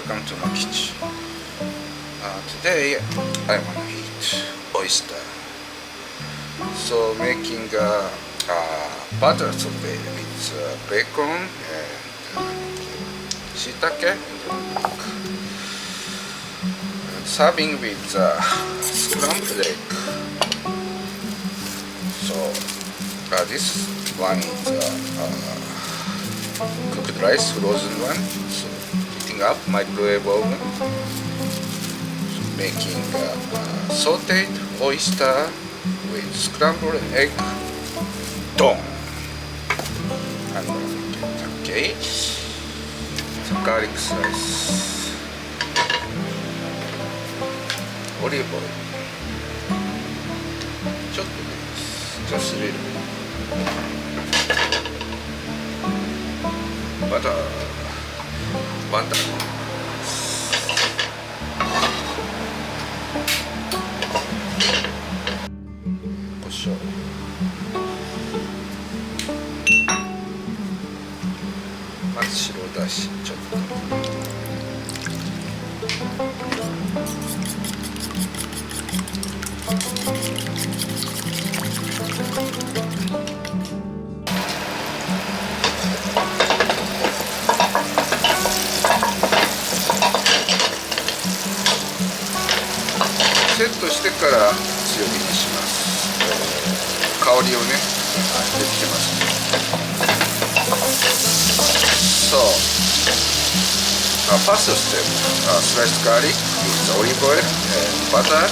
welcome to my kitchen. Today I want to eat oyster. So making butter sautéed with bacon and shiitake and serving with scrambled egg. So this one is cooked rice, frozen one. So heating up microwave oven. So making sautéed oyster with scrambled egg. Done. I'm going to get a cake. Some garlic slice. Olive oil. ちょっとです。just a little bit. バター胡椒まず白だしちょっとセットしてから強火にします。香りをね、出てきますね。So, first step, sliced garlic with olive oil and butter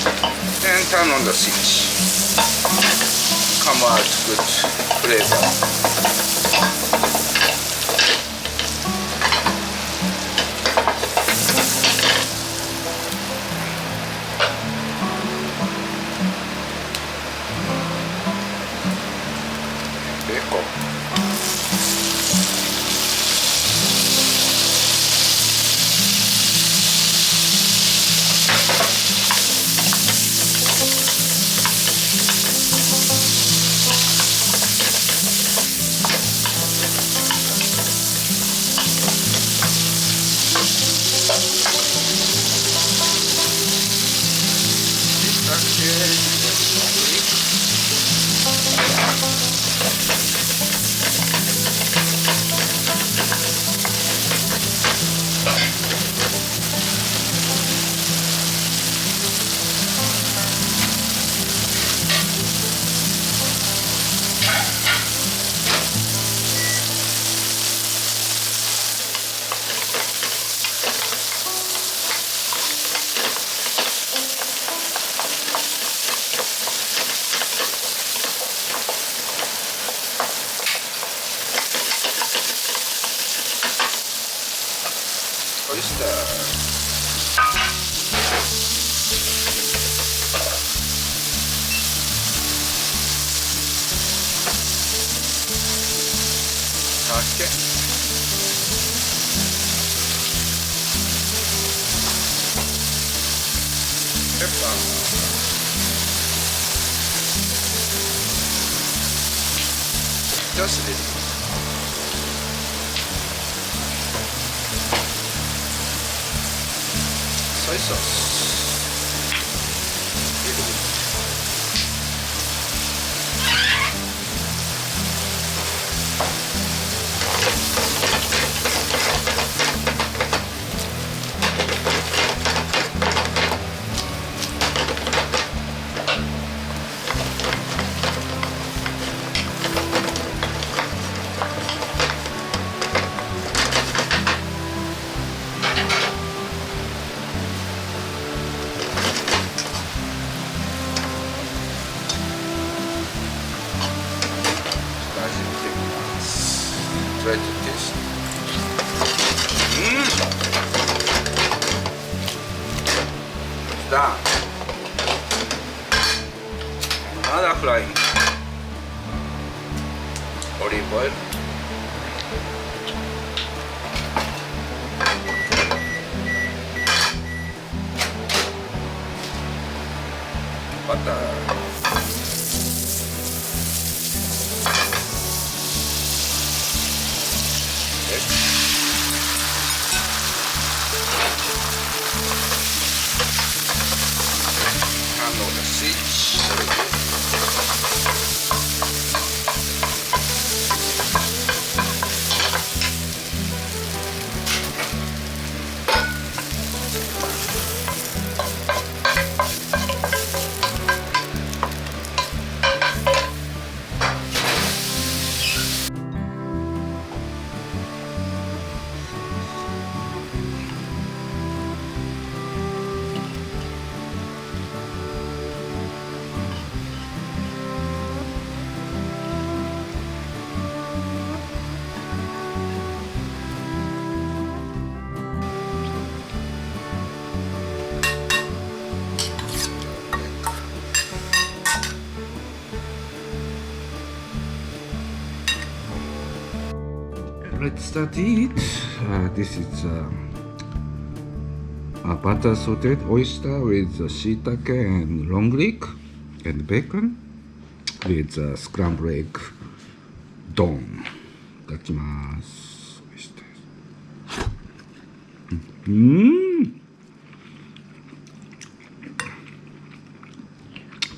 and turn on the switch. Come out good flavor. Oyster. Sake. Pepper. Just a little. Soy sauce. Try to taste. Done. Another frying. Olive oil. Butter. Egg. let's start eat. This is a butter sautéed oyster with shiitake and long leek and bacon with scrambled egg don. いただきます。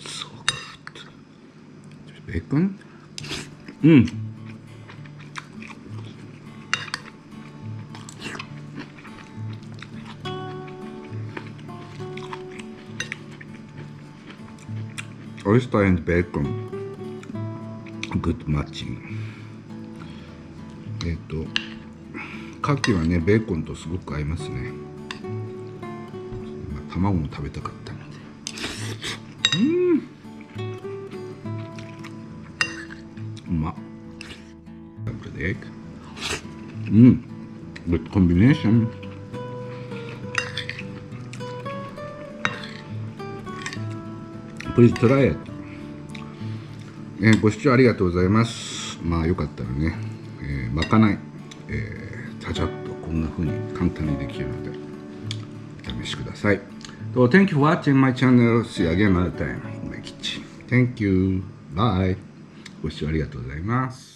So good. Bacon. オイスター&ベーコン Good matching。牡蠣はねベーコンとすごく合いますね。卵も食べたかったので。うまっ。Scrambled egg。Good combination。Please try it。ご視聴ありがとうございます。まあよかったらね、まかない、ちゃちゃっとこんな風に簡単にできるのでお試しください。Thank you for watching my channel. See you again another time in my kitchen. Thank you. Bye. ご視聴ありがとうございます。